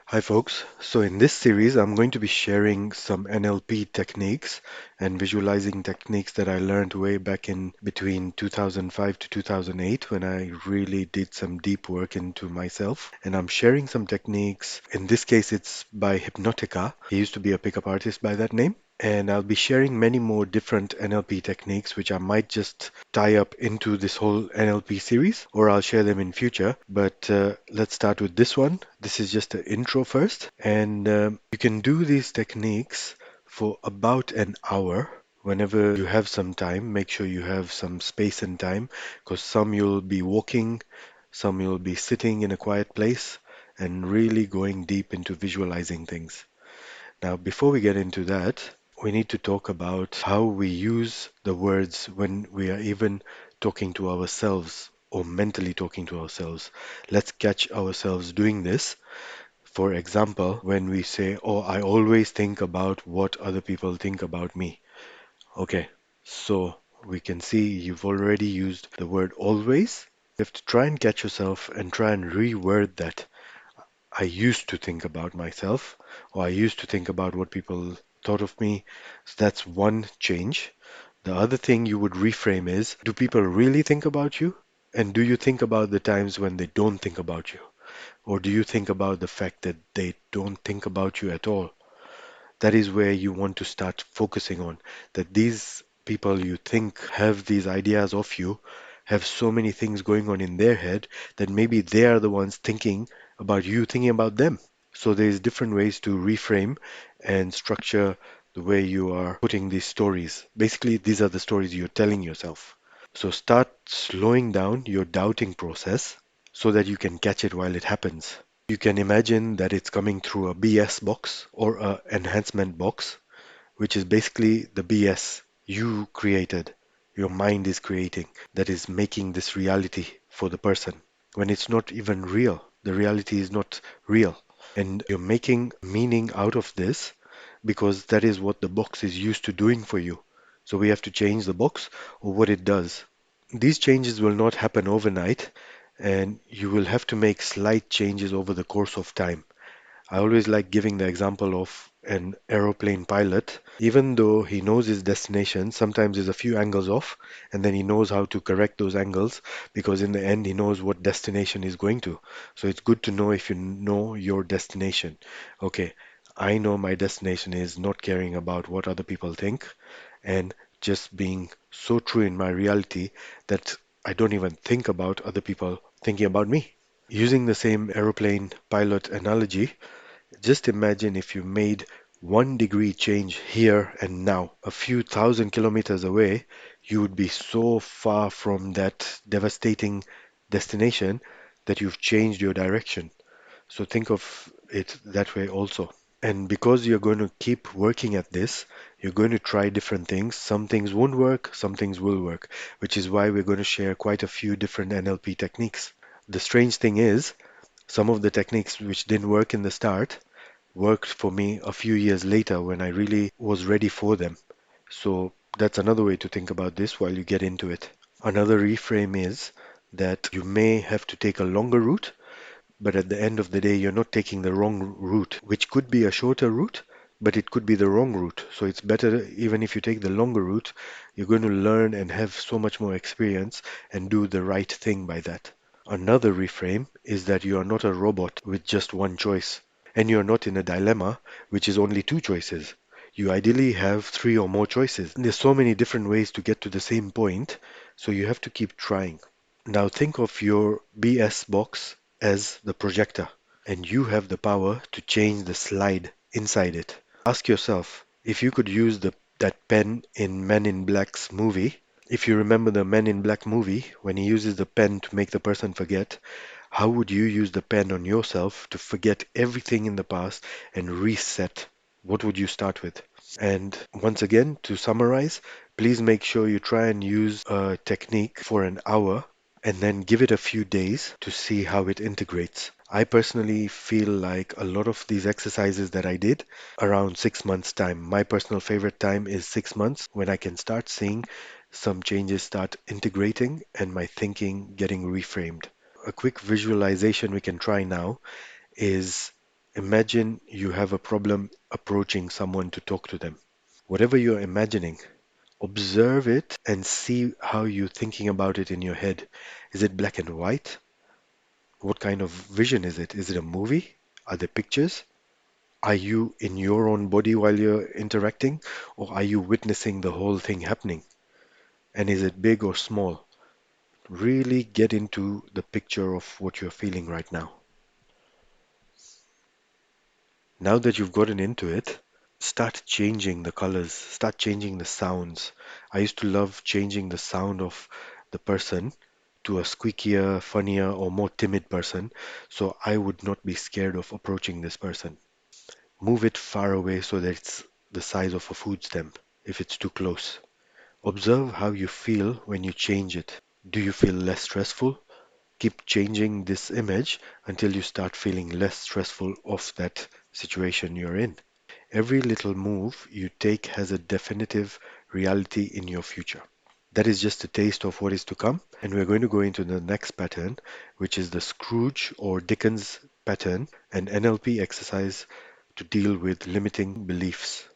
Hi, folks. So, in this series, I'm going to be sharing some NLP techniques and visualizing techniques that I learned way back in between 2005 to 2008 when I really did some deep work into myself. And I'm sharing some techniques. In this case, it's by Hypnotica. He used to be a pickup artist by that name. And I'll be sharing many more different NLP techniques, which I might just tie up into this whole NLP series, or I'll share them in future. But let's start with this one. This is just an intro first, and you can do these techniques for about an hour. Whenever you have some time, make sure you have some space and time, because some you'll be walking, some you'll be sitting in a quiet place, and really going deep into visualizing things. Now, before we get into that, we need to talk about how we use the words when we are even talking to ourselves or mentally talking to ourselves. Let's catch ourselves doing this. For example, when we say, "Oh, I always think about what other people think about me." Okay, so we can see you've already used the word always. You have to try and catch yourself and try and reword that. I used to think about myself, or I used to think about what people thought of me. So that's one change. The other thing you would reframe is, do people really think about you? And do you think about the times when they don't think about you? Or do you think about the fact that they don't think about you at all? That is where you want to start focusing on. That these people you think have these ideas of you have so many things going on in their head that maybe they are the ones thinking about you thinking about them. So there's different ways to reframe and structure the way you are putting these stories. Basically, these are the stories you're telling yourself. So start slowing down your doubting process so that you can catch it while it happens. You can imagine that it's coming through a BS box or a enhancement box, which is basically the BS you created, your mind is creating, that is making this reality for the person. When it's not even real, the reality is not real. And you're making meaning out of this because that is what the box is used to doing for you. So we have to change the box or what it does. These changes will not happen overnight, and you will have to make slight changes over the course of time. I always like giving the example of an aeroplane pilot. Even though he knows his destination, sometimes there's a few angles off, and then he knows how to correct those angles because in the end he knows what destination he's going to. So it's good to know if you know your destination. Okay, I know my destination is not caring about what other people think and just being so true in my reality that I don't even think about other people thinking about me. Using the same aeroplane pilot analogy, just imagine if you made 1 degree change here and now, a few thousand kilometers away, you would be so far from that devastating destination that you've changed your direction. So think of it that way also. And because you're going to keep working at this, you're going to try different things. Some things won't work, some things will work, which is why we're going to share quite a few different NLP techniques. The strange thing is, some of the techniques which didn't work in the start worked for me a few years later when I really was ready for them. So that's another way to think about this while you get into it. Another reframe is that you may have to take a longer route, but at the end of the day, you're not taking the wrong route, which could be a shorter route, but it could be the wrong route. So it's better, even if you take the longer route, you're going to learn and have so much more experience and do the right thing by that. Another reframe is that you are not a robot with just one choice, and you're not in a dilemma which is only two choices. You ideally have three or more choices. There's so many different ways to get to the same point, so you have to keep trying. Now think of your BS box as the projector, and you have the power to change the slide inside it. Ask yourself, if you could use that pen in Men in Black's movie, if you remember the Men in Black movie, when he uses the pen to make the person forget, how would you use the pen on yourself to forget everything in the past and reset? What would you start with? And once again, to summarize, please make sure you try and use a technique for an hour and then give it a few days to see how it integrates. I personally feel like a lot of these exercises that I did around 6 months' time. My personal favorite time is 6 months when I can start seeing some changes start integrating and my thinking getting reframed. A quick visualization we can try now is Imagine you have a problem approaching someone to talk to them. Whatever you're imagining, observe it and see how you're thinking about it in your head. Is it black and white? What kind of vision is it? Is it a movie? Are there pictures? Are you in your own body while you're interacting, or are you witnessing the whole thing happening? And is it big or small? Really get into the picture of what you're feeling right now. Now that you've gotten into it, start changing the colors, start changing the sounds. I used to love changing the sound of the person to a squeakier, funnier, or more timid person, so I would not be scared of approaching this person. Move it far away so that it's the size of a food stamp if it's too close. Observe how you feel when you change it. Do you feel less stressful? Keep changing this image until you start feeling less stressful of that situation you're in. Every little move you take has a definitive reality in your future. That is just a taste of what is to come, and we're going to go into the next pattern, which is the Scrooge or Dickens pattern, an NLP exercise to deal with limiting beliefs.